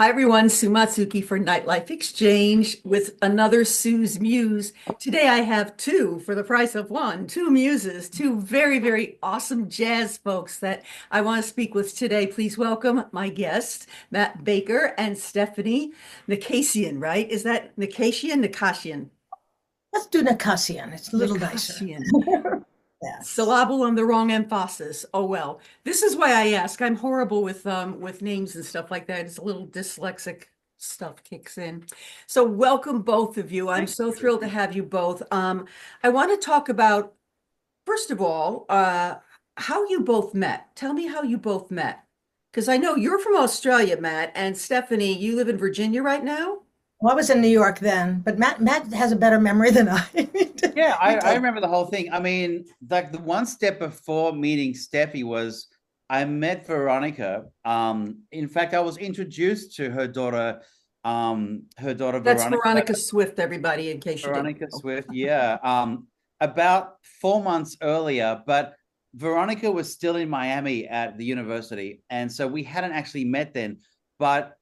Hi everyone, Sue Matsuki for Nightlife Exchange with another Sue's Muse. Today I have two for the price of one, two muses, two very, very awesome jazz folks that I want to speak with today. Please welcome my guests, Matt Baker and Stephanie Nakasian, right? Is that Nakasian? Nakasian. Let's do Nakasian. It's a little nicer. Nakasian. Yes. Syllable and the wrong emphasis. Oh well. This is why I ask. I'm horrible with names and stuff like that. It's a little dyslexic stuff kicks in. So welcome both of you. I'm so thrilled to have you both. I want to talk about, first of all, how you both met. Tell me how you both met. Because I know you're from Australia, Matt, and Stephanie, you live in Virginia right now? Well, I was in New York then, but Matt has a better memory than I. Yeah, You I tell- remember the whole thing. I mean, like the one step before meeting Steffi was I met Veronica. In fact, I was introduced to her daughter That's Veronica, Veronica Swift, everybody, in case you didn't Veronica know. Swift. Yeah, about 4 months earlier, but Veronica was still in Miami at the university, and so we hadn't actually met then. But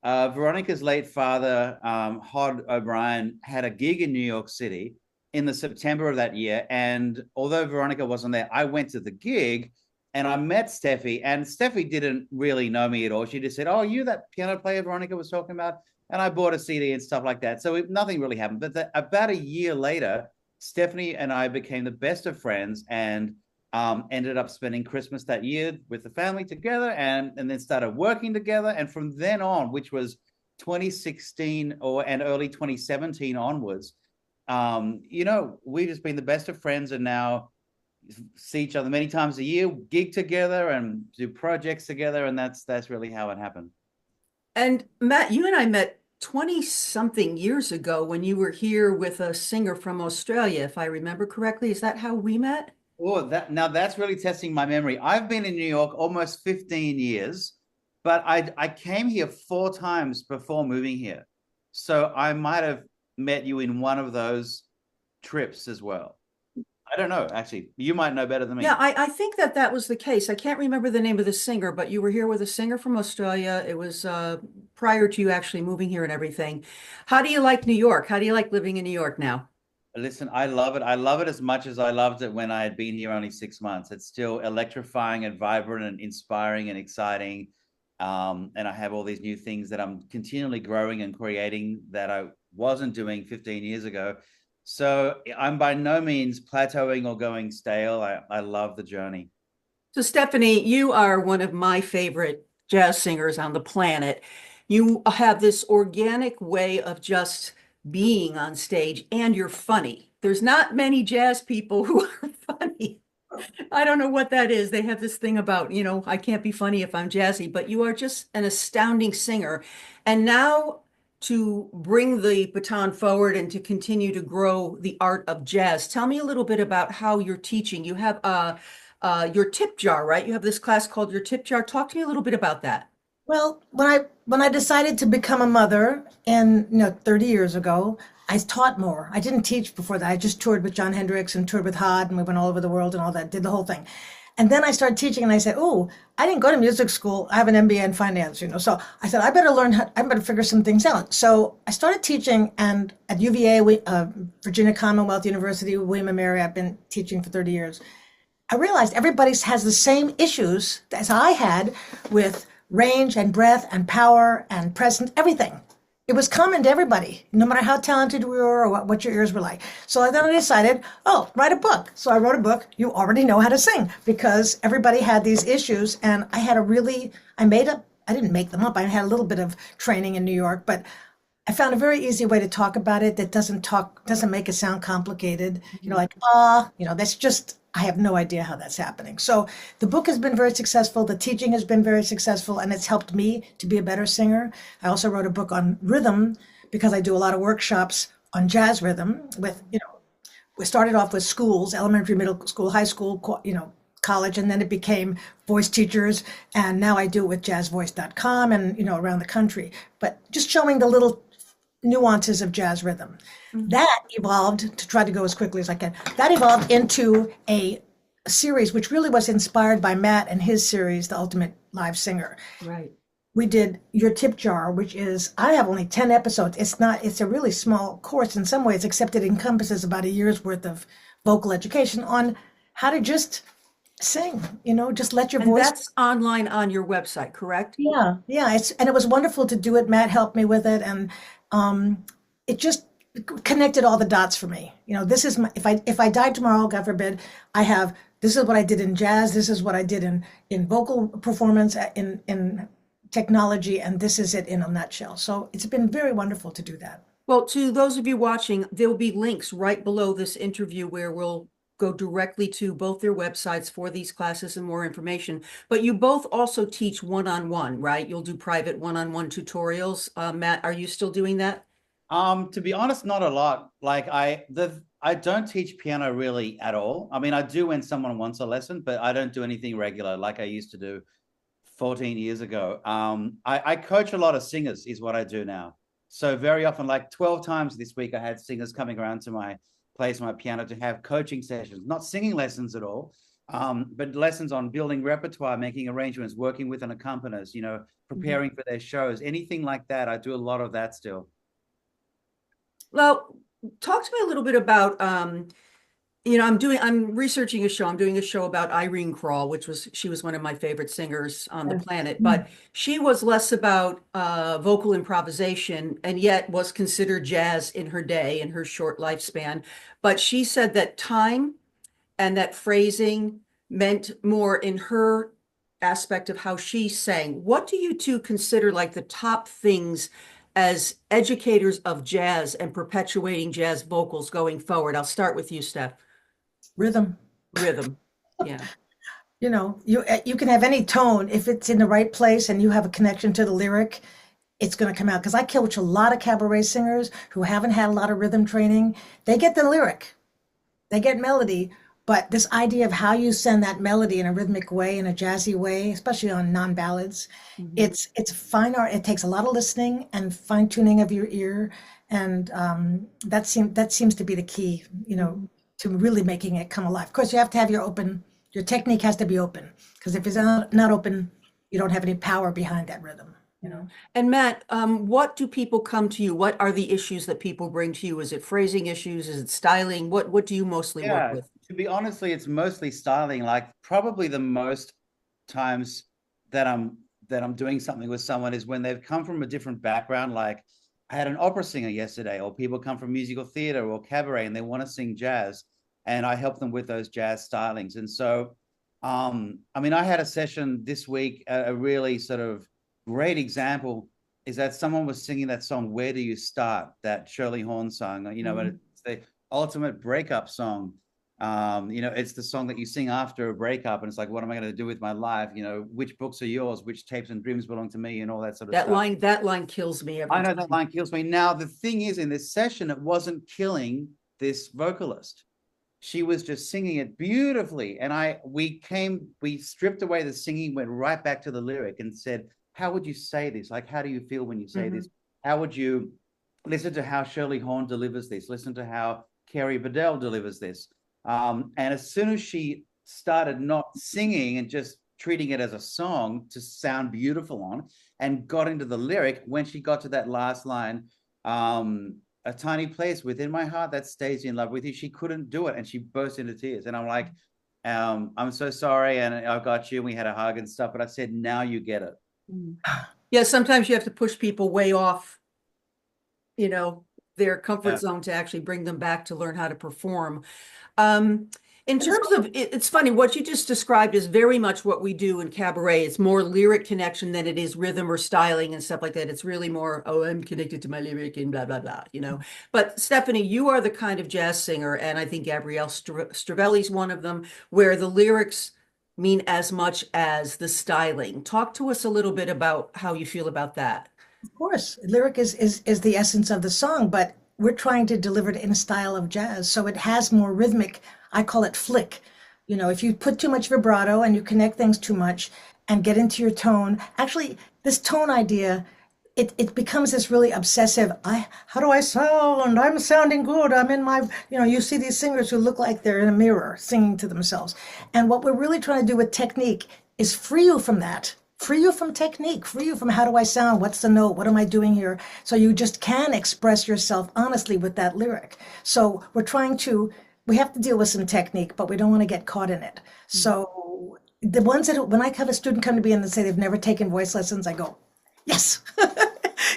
Veronica's late father, Hod O'Brien, had a gig in New York City in the September of that year. And although Veronica wasn't there, I went to the gig and I met Steffi. And Steffi didn't really know me at all. She just said, "Oh, you that piano player Veronica was talking about?" And I bought a CD and stuff like that. So nothing really happened. But about a year later, Stephanie and I became the best of friends and ended up spending Christmas that year with the family together and then started working together. And from then on, which was 2016 and early 2017 onwards, we've just been the best of friends and now see each other many times a year, gig together and do projects together. And that's really how it happened. And Matt, you and I met 20 something years ago when you were here with a singer from Australia, if I remember correctly. Is that how we met? Oh, that's really testing my memory. I've been in New York almost 15 years, but I came here 4 times before moving here. So I might have met you in one of those trips as well. I don't know, actually. You might know better than Yeah, me. I think that that was the case. I can't remember the name of the singer, but you were here with a singer from Australia. It was prior to you actually moving here and everything. How do you like New York? How do you like living in New York now? Listen, I love it. I love it as much as I loved it when I had been here only 6 months. It's still electrifying and vibrant and inspiring and exciting. And I have all these new things that I'm continually growing and creating that I wasn't doing 15 years ago. So I'm by no means plateauing or going stale. I love the journey. So, Stephanie, you are one of my favorite jazz singers on the planet. You have this organic way of just being on stage, and you're funny. There's not many jazz people who are funny. I don't know what that is. They have this thing about, I can't be funny if I'm jazzy, but you are just an astounding singer. And now to bring the baton forward and to continue to grow the art of jazz, tell me a little bit about how you're teaching. You have your tip jar, right? You have this class called your tip jar. Talk to me a little bit about that. Well, when I decided to become a mother and 30 years ago, I taught more. I didn't teach before that. I just toured with John Hendricks and toured with Hod and we went all over the world and all that, did the whole thing. And then I started teaching and I said, "Oh, I didn't go to music school. I have an MBA in finance. So I said, I better figure some things out." So I started teaching and at UVA, Virginia Commonwealth University, William and Mary, I've been teaching for 30 years. I realized everybody has the same issues as I had with range and breath and power and presence, everything. It was common to everybody, no matter how talented we were or what your ears were like. So then I decided, oh, write a book. So I wrote a book. You already know how to sing because everybody had these issues. And I had I didn't make them up. I had a little bit of training in New York, but I found a very easy way to talk about it that doesn't make it sound complicated. Like, that's just, I have no idea how that's happening. So the book has been very successful. The teaching has been very successful and it's helped me to be a better singer. I also wrote a book on rhythm because I do a lot of workshops on jazz rhythm we started off with schools, elementary, middle school, high school, college, and then it became voice teachers. And now I do it with jazzvoice.com and, around the country, but just showing the little nuances of jazz rhythm. That evolved to try to go as quickly as I can. That evolved into a series which really was inspired by Matt and his series, The Ultimate Live Singer. Right. we did Your Tip Jar, which is, I have only 10 episodes. It's a really small course in some ways, except it encompasses about a year's worth of vocal education on how to just sing, just let your And voice. that's online on your website, correct? Yeah, yeah. And it was wonderful to do it. Matt helped me with it, and it just connected all the dots for me. This is my, if I died tomorrow, God forbid, I have, this is what I did in jazz, this is what I did in vocal performance, in technology, and this is it in a nutshell. So it's been very wonderful to do that. Well, to those of you watching, there'll be links right below this interview where we'll go directly to both their websites for these classes and more information. But you both also teach one-on-one, right? You'll do private one-on-one tutorials. Matt, are you still doing that? To be honest, not a lot. Like I don't teach piano really at all. I mean, I do when someone wants a lesson, but I don't do anything regular like I used to do 14 years ago. I coach a lot of singers is what I do now. So very often, like 12 times this week, I had singers coming around to my place, my piano, to have coaching sessions, not singing lessons at all, but lessons on building repertoire, making arrangements, working with an accompanist, preparing for their shows, anything like that. I do a lot of that still. Well, talk to me a little bit about, I'm researching a show. I'm doing a show about Irene Krall, she was one of my favorite singers on the planet, but she was less about vocal improvisation and yet was considered jazz in her day, in her short lifespan. But she said that time and that phrasing meant more in her aspect of how she sang. What do you two consider like the top things as educators of jazz and perpetuating jazz vocals going forward? I'll start with you, Steph. Rhythm. Rhythm. Yeah. You can have any tone if it's in the right place and you have a connection to the lyric, it's going to come out. Because I coach a lot of cabaret singers who haven't had a lot of rhythm training. They get the lyric, they get melody, but this idea of how you send that melody in a rhythmic way, in a jazzy way, especially on non-ballads, it's fine art. It takes a lot of listening and fine tuning of your ear, and that seems to be the key, to really making it come alive. Of course, you have to have your technique has to be open, because if it's not open, you don't have any power behind that rhythm. And Matt, what do people come to you? What are the issues that people bring to you? Is it phrasing issues? Is it styling? What do you mostly work with? To be honestly, it's mostly styling. Like probably the most times that I'm doing something with someone is when they've come from a different background. Like I had an opera singer yesterday, or people come from musical theater or cabaret and they want to sing jazz, and I help them with those jazz stylings. And so, I mean, I had a session this week, a really sort of great example is that someone was singing that song, Where Do You Start? That Shirley Horn song, but it's the ultimate breakup song. It's the song that you sing after a breakup, and it's like, what am I going to do with my life? Which books are yours? Which tapes and dreams belong to me, and all that sort of stuff. That line kills me every I know time. that line kills me. Now, the thing is, in this session, it wasn't killing this vocalist. She was just singing it beautifully. And we stripped away the singing, went right back to the lyric and said, how would you say this? Like, how do you feel when you say this? How would you listen to how Shirley Horn delivers this? Listen to how Carrie Bedell delivers this. And as soon as she started not singing and just treating it as a song to sound beautiful on, and got into the lyric, when she got to that last line, a tiny place within my heart that stays in love with you, she couldn't do it, and she burst into tears. And I'm like, I'm so sorry, and I got you, and we had a hug and stuff, but I said, now you get it. Yeah, sometimes you have to push people way off, their comfort zone to actually bring them back to learn how to perform. In terms of, it's funny, what you just described is very much what we do in cabaret. It's more lyric connection than it is rhythm or styling and stuff like that. It's really more, oh, I'm connected to my lyric and blah, blah, blah, But Stephanie, you are the kind of jazz singer, and I think Gabrielle Stravelli's one of them, where the lyrics mean as much as the styling. Talk to us a little bit about how you feel about that. Of course, lyric is the essence of the song, but we're trying to deliver it in a style of jazz, so it has more rhythmic. I call it flick. If you put too much vibrato and you connect things too much and get into your tone, actually, this tone idea, it becomes this really obsessive, how do I sound? I'm sounding good. I'm in my, you see these singers who look like they're in a mirror singing to themselves. And what we're really trying to do with technique is free you from that. free you from technique, free you from how do I sound, what's the note, what am I doing here? So you just can express yourself honestly with that lyric. So we have to deal with some technique, but we don't want to get caught in it. So the ones that, when I have a student come to me and they say they've never taken voice lessons, I go, yes.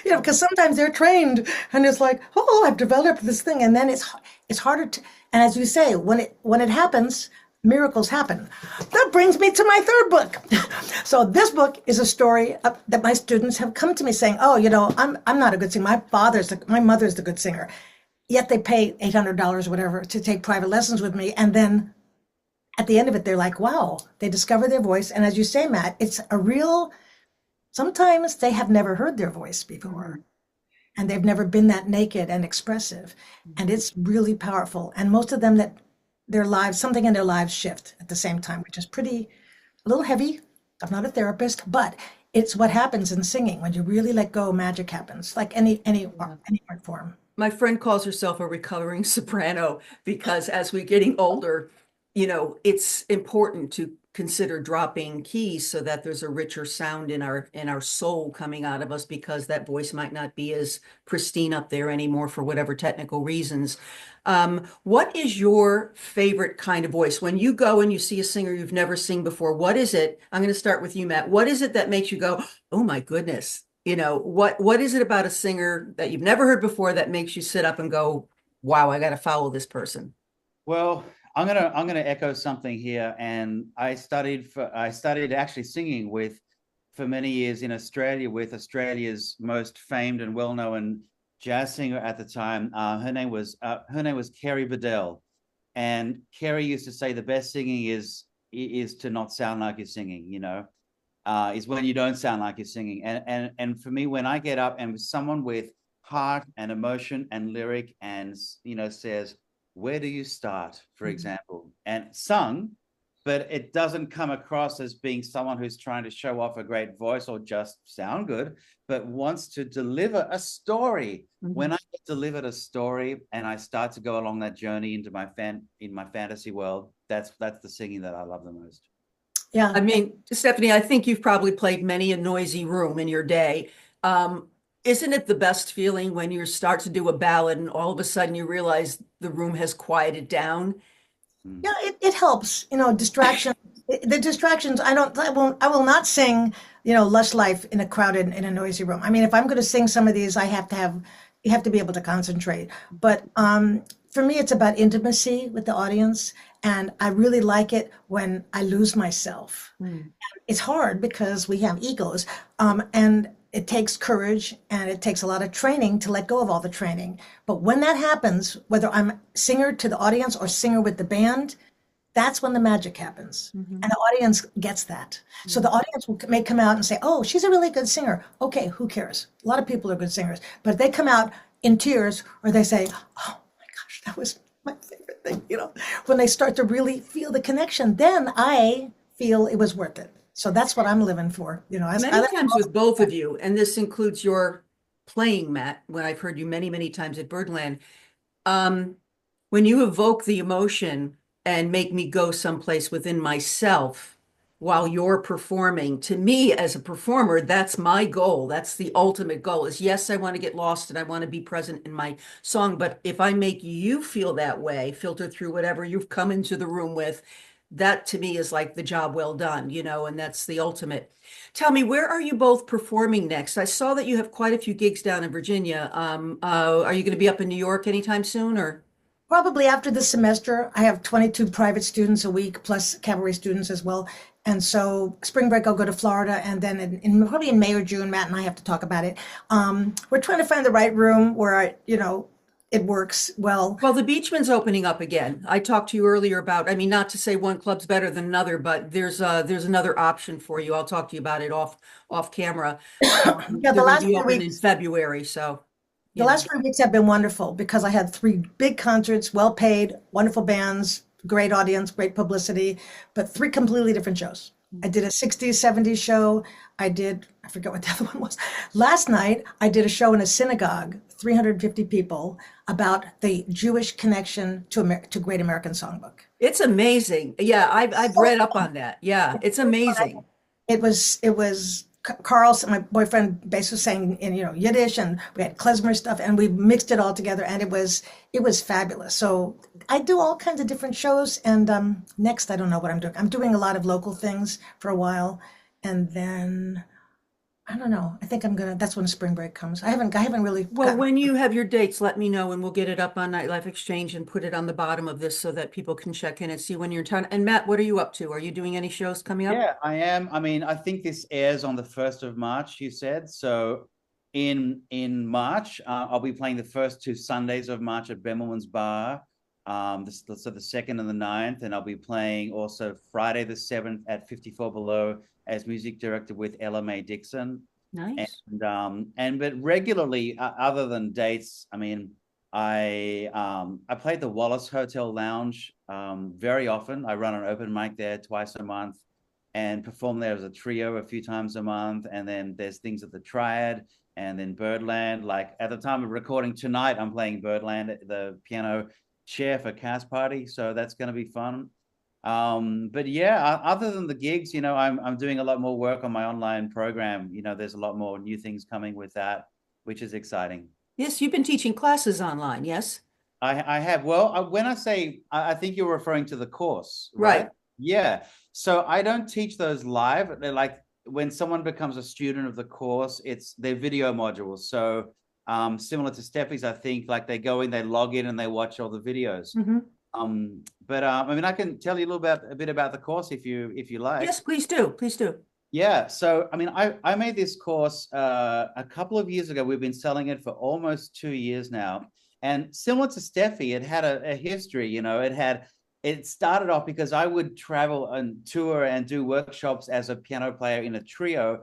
Because sometimes they're trained and it's like, oh, I've developed this thing. And then it's harder to, and as you say, when it happens, miracles happen. That brings me to my third book. So this book is a story that my students have come to me saying, oh, I'm not a good singer. My mother's the good singer. Yet they pay $800 or whatever to take private lessons with me. And then at the end of it, they're like, wow, they discover their voice. And as you say, Matt, sometimes they have never heard their voice before. And they've never been that naked and expressive. And it's really powerful. And most of them something in their lives shift at the same time, which is a little heavy. I'm not a therapist, but it's what happens in singing. When you really let go, magic happens, like any art form. My friend calls herself a recovering soprano because as we're getting older, it's important to consider dropping keys so that there's a richer sound in our soul coming out of us, because that voice might not be as pristine up there anymore for whatever technical reasons. What is your favorite kind of voice? When you go and you see a singer you've never seen before, what is it? I'm going to start with you, Matt. What is it that makes you go, oh my goodness? What is it about a singer that you've never heard before that makes you sit up and go, wow, I got to follow this person? Well, I'm gonna echo something here, and I studied actually singing for many years in Australia with Australia's most famed and well-known jazz singer at the time. Her name was Kerry Bedell, and Kerry used to say the best singing is to not sound like you're singing. Is when you don't sound like you're singing. And for me, when I get up and with someone with heart and emotion and lyric and says, where do you start, for example, and sung, but it doesn't come across as being someone who's trying to show off a great voice or just sound good, but wants to deliver a story. When I get delivered a story and I start to go along that journey into my fantasy world, that's the singing that I love the most. Yeah. I mean, Stephanie, I think you've probably played many a noisy room in your day. Isn't it the best feeling when you start to do a ballad and all of a sudden you realize the room has quieted down? Yeah, it helps. Distraction. The distractions. I will not sing. Lush Life in a noisy room. I mean, if I'm going to sing some of these, you have to be able to concentrate. But for me, it's about intimacy with the audience, and I really like it when I lose myself. It's hard because we have egos, and it takes courage and it takes a lot of training to let go of all the training. But when that happens, whether I'm singer to the audience or singer with the band, that's when the magic happens. And the audience gets that. So the audience may come out and say, oh, she's a really good singer. Okay, who cares? A lot of people are good singers. But if they come out in tears or they say, oh my gosh, that was my favorite thing, when they start to really feel the connection, then I feel it was worth it. So that's what I'm living for. Many times with both of you, and this includes your playing, Matt, when I've heard you many, many times at Birdland, when you evoke the emotion and make me go someplace within myself while you're performing, to me as a performer, that's my goal. That's the ultimate goal is, yes, I want to get lost and I want to be present in my song. But if I make you feel that way, filter through whatever you've come into the room with, that to me is like the job well done, and that's the ultimate. Tell me, where are you both performing next? I saw that you have quite a few gigs down in Virginia. Are you going to be up in New York anytime soon, or? Probably after this semester. I have 22 private students a week, plus cabaret students as well. And so spring break, I'll go to Florida. And then probably in May or June, Matt and I have to talk about it. We're trying to find the right room where it works well. Well, the Beachman's opening up again. I talked to you earlier about, I mean, not to say one club's better than another, but there's another option for you. I'll talk to you about it off camera. Yeah, the last 3 weeks in February. So the last 3 weeks have been wonderful because I had 3 big concerts, well paid, wonderful bands, great audience, great publicity, but 3 completely different shows. I did a 60s, 70s show. I forget what the other one was. Last night, I did a show in a synagogue, 350 people, about the Jewish connection to Great American Songbook. It's amazing. Yeah, I've read up on that. Yeah, it's amazing. it was Carl, my boyfriend, basically sang in Yiddish, and we had klezmer stuff, and we mixed it all together, and it was fabulous. So I do all kinds of different shows, and next I don't know what I'm doing. I'm doing a lot of local things for a while, and then I don't know. I think I'm gonna. That's when spring break comes. I haven't really Well, gotten. when you have your dates, let me know and we'll get it up on Nightlife Exchange and put it on the bottom of this so that people can check in and see when you're in town. And Matt, what are you up to? Are you doing any shows coming up? Yeah, I am. I mean, I think this airs on the 1st of March, you said. So in March, I'll be playing the first 2 Sundays of March at Bemelman's Bar. So the 2nd and the 9th, and I'll be playing also Friday the 7th at 54 Below as music director with Ella Mae Dixon. Nice. And but regularly, other than dates, I mean, I played the Wallace Hotel Lounge very often. I run an open mic there twice a month and perform there as a trio a few times a month. And then there's things at the Triad and then Birdland. Like at the time of recording tonight, I'm playing Birdland at the piano chair for Cast Party. So that's going to be fun. But yeah, other than the gigs, I'm doing a lot more work on my online program. There's a lot more new things coming with that, which is exciting. Yes, you've been teaching classes online, yes? I have. Well, when I say, I think you're referring to the course, Right. Yeah. So I don't teach those live. They're like when someone becomes a student of the course, they're video modules. So similar to Steffi's, I think, like they go in, they log in, and they watch all the videos. Mm-hmm. But I mean, I can tell you a bit about the course if you like. Yes, please do. Please do. Yeah. So I mean, I made this course a couple of years ago. We've been selling it for almost 2 years now. And similar to Steffi, it had a history. It started off because I would travel and tour and do workshops as a piano player in a trio.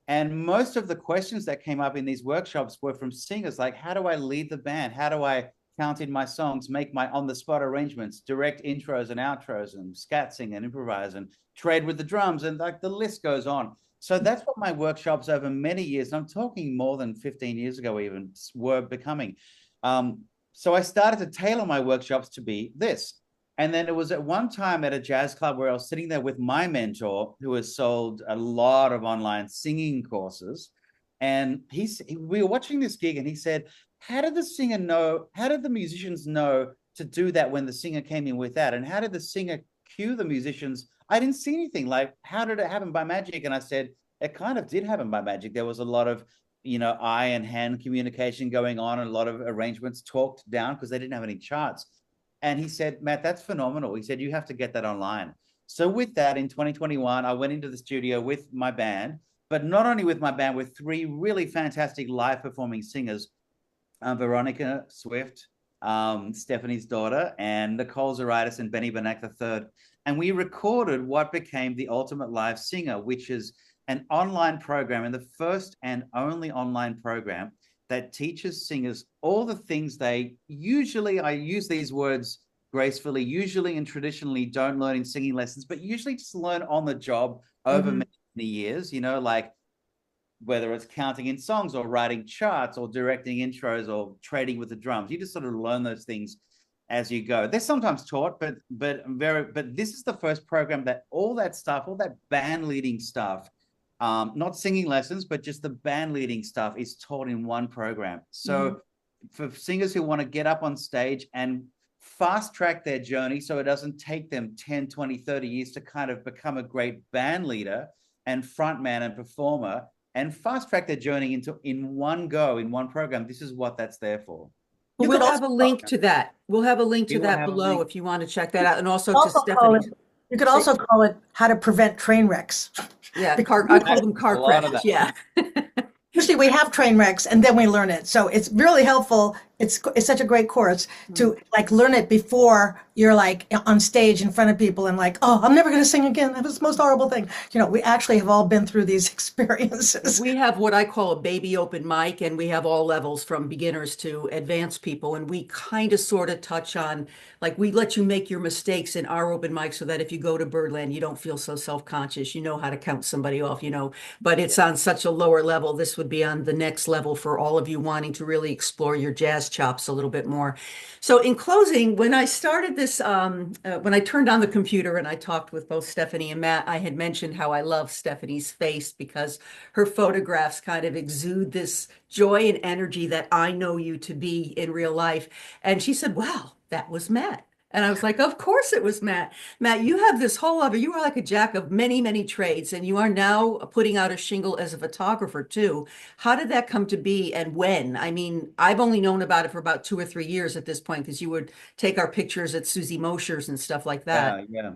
And most of the questions that came up in these workshops were from singers, like, how do I lead the band? How do I count in my songs, make my on-the-spot arrangements, direct intros and outros, and scat sing and improvise and trade with the drums, and like the list goes on. So that's what my workshops over many years, and I'm talking more than 15 years ago even, were becoming. So I started to tailor my workshops to be this. And then it was at one time at a jazz club where I was sitting there with my mentor, who has sold a lot of online singing courses. And we were watching this gig, and he said, how did the musicians know to do that when the singer came in with that? And how did the singer cue the musicians? I didn't see anything. Like, how did it happen by magic? And I said, it kind of did happen by magic. There was a lot of, eye and hand communication going on, and a lot of arrangements talked down because they didn't have any charts. And he said, Matt, that's phenomenal. He said, you have to get that online. So with that, in 2021, I went into the studio with my band, but not only with my band, with 3 really fantastic live performing singers, Veronica Swift, Stephanie's daughter, and Nicole Zaritis and Benny Benak III. And we recorded what became the Ultimate Live Singer, which is an online program, and the first and only online program that teaches singers all the things they usually, I use these words gracefully, usually and traditionally don't learn in singing lessons, but usually just learn on the job over many years, like whether it's counting in songs or writing charts or directing intros or trading with the drums. You just sort of learn those things as you go. They're sometimes taught, but this is the first program that all that stuff, all that band leading stuff, not singing lessons, but just the band leading stuff is taught in one program. So for singers who want to get up on stage and fast track their journey so it doesn't take them 10, 20, 30 years to kind of become a great band leader and frontman and performer, and fast track their journey in one go, in one program, this is what that's there for. We'll have a link to that. We'll have a link to that below if you want to check that out. And also to Stephanie. You could also call it how to prevent train wrecks. Yeah, I call them car crashes. Yeah. Usually we have train wrecks and then we learn it. So it's really helpful. It's such a great course to like learn it before you're like on stage in front of people and like, oh, I'm never going to sing again. That was the most horrible thing. We actually have all been through these experiences. We have what I call a baby open mic, and we have all levels from beginners to advanced people. And we kind of sort of touch on, like, we let you make your mistakes in our open mic so that if you go to Birdland, you don't feel so self-conscious. You know how to count somebody off, but it's on such a lower level. This would be on the next level for all of you wanting to really explore your jazz jazz chops a little bit more. So in closing, when I started this, when I turned on the computer and I talked with both Stephanie and Matt, I had mentioned how I love Stephanie's face because her photographs kind of exude this joy and energy that I know you to be in real life. And she said, wow, that was Matt. And I was like, of course it was Matt. Matt, you have this whole other, you are like a jack of many, many trades, and you are now putting out a shingle as a photographer too. How did that come to be and when? I mean, I've only known about it for about 2 or 3 years at this point because you would take our pictures at Susie Mosher's and stuff like that. Yeah.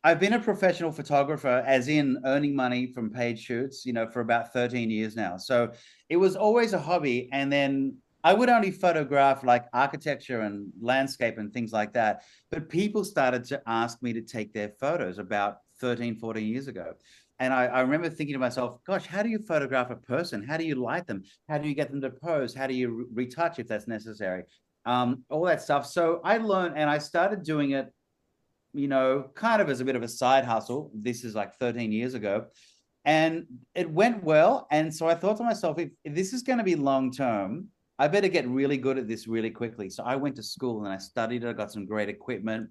I've been a professional photographer, as in earning money from paid shoots, for about 13 years now. So it was always a hobby. And then I would only photograph like architecture and landscape and things like that. But people started to ask me to take their photos about 13, 14 years ago. And I remember thinking to myself, gosh, how do you photograph a person? How do you light them? How do you get them to pose? How do you retouch if that's necessary? All that stuff. So I learned, and I started doing it, kind of as a bit of a side hustle. This is like 13 years ago. And it went well. And so I thought to myself, if this is going to be long term, I better get really good at this really quickly. So I went to school and I studied it. I got some great equipment.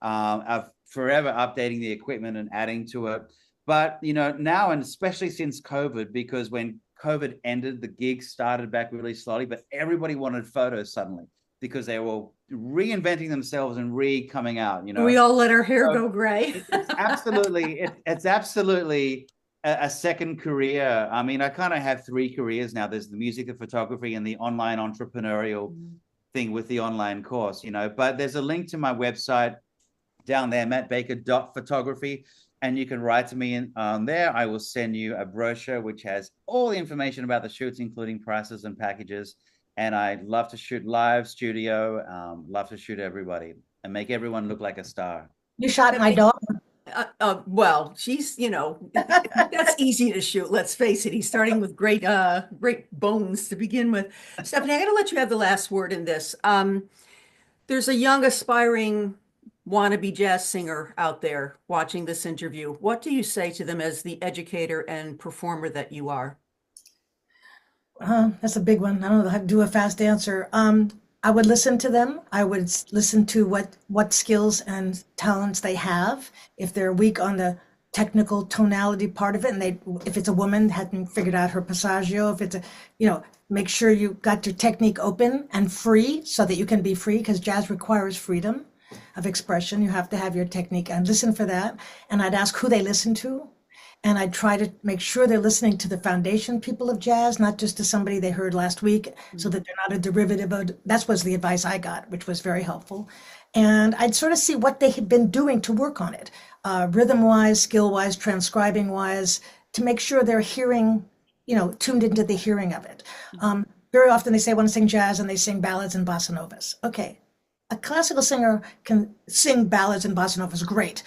I've forever updating the equipment and adding to it. But, now, and especially since COVID, because when COVID ended, the gigs started back really slowly, but everybody wanted photos suddenly because they were reinventing themselves and coming out, We all let our hair go gray. It's absolutely a second career. I mean, I kind of have 3 careers now. There's the music, the photography, and the online entrepreneurial thing with the online course, but there's a link to my website down there, mattbaker.photography. And you can write to me on there. I will send you a brochure, which has all the information about the shoots, including prices and packages. And I love to shoot live studio, love to shoot everybody and make everyone look like a star. You shot my dog. Well, she's, that's easy to shoot. Let's face it. He's starting with great bones to begin with. Stephanie, I got to let you have the last word in this. There's a young aspiring wannabe jazz singer out there watching this interview. What do you say to them as the educator and performer that you are? That's a big one. I don't know how to do a fast answer. I would listen to them. I would listen to what skills and talents they have. If they're weak on the technical tonality part of it, and if it's a woman hadn't figured out her passaggio, if it's make sure you got your technique open and free so that you can be free, because jazz requires freedom of expression. You have to have your technique and listen for that. And I'd ask who they listen to. And I'd try to make sure they're listening to the foundation people of jazz, not just to somebody they heard last week, so that they're not a derivative of, that was the advice I got, which was very helpful. And I'd sort of see what they had been doing to work on it, rhythm-wise, skill-wise, transcribing-wise, to make sure they're hearing, tuned into the hearing of it. Very often they say, I want to sing jazz, and they sing ballads and bossa novas. Okay, a classical singer can sing ballads and bossa novas, great.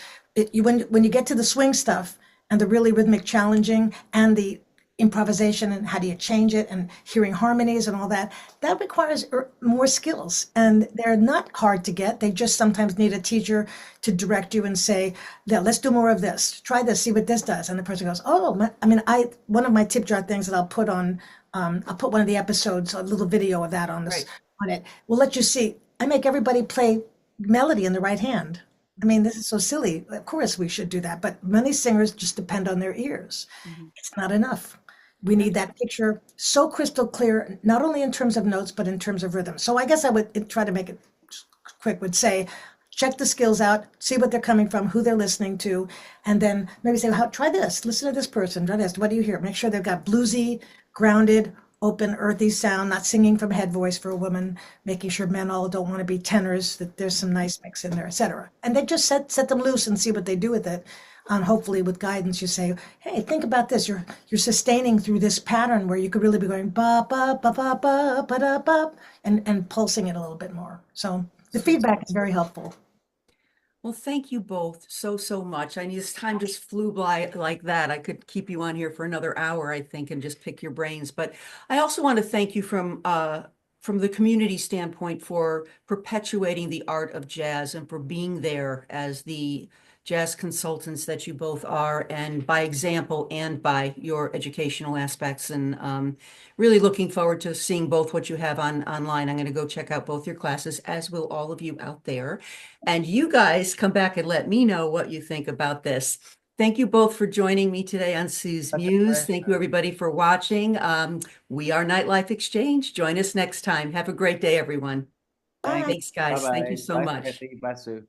When you get to the swing stuff, and the really rhythmic challenging and the improvisation and how do you change it and hearing harmonies and all that, that requires more skills. And they're not hard to get. They just sometimes need a teacher to direct you and say, yeah, let's do more of this. Try this, see what this does. And the person goes, one of my tip jar things that I'll put on, I'll put one of the episodes, a little video of that on this, on it. We'll let you see. I make everybody play melody in the right hand. I mean, this is so silly. Of course we should do that, but many singers just depend on their ears. It's not enough. We need that picture so crystal clear, not only in terms of notes, but in terms of rhythm. So I guess I would try to make it quick, would say, check the skills out, see what they're coming from, who they're listening to, and then maybe say, try this, listen to this person, try this, what do you hear? Make sure they've got bluesy, grounded, open, earthy sound, not singing from head voice for a woman, making sure men all don't want to be tenors, that there's some nice mix in there, etc. And then just set them loose and see what they do with it. Hopefully with guidance, you say, hey, think about this. You're sustaining through this pattern where you could really be going ba ba ba ba ba ba da ba and pulsing it a little bit more. So the feedback is very helpful. Well, thank you both so much. I mean, this time just flew by like that. I could keep you on here for another hour, I think, and just pick your brains. But I also want to thank you from the community standpoint for perpetuating the art of jazz and for being there as the jazz consultants that you both are, and by example and by your educational aspects. And really looking forward to seeing both what you have online. I'm going to go check out both your classes, as will all of you out there. And you guys come back and let me know what you think about this. Thank you both for joining me today on Sue's Muse. Thank you, everybody, for watching. We are Nightlife Exchange. Join us next time. Have a great day, everyone. Bye. Thanks, guys. Thank you Bye-bye. so Bye, much. Steffi. Bye, Sue.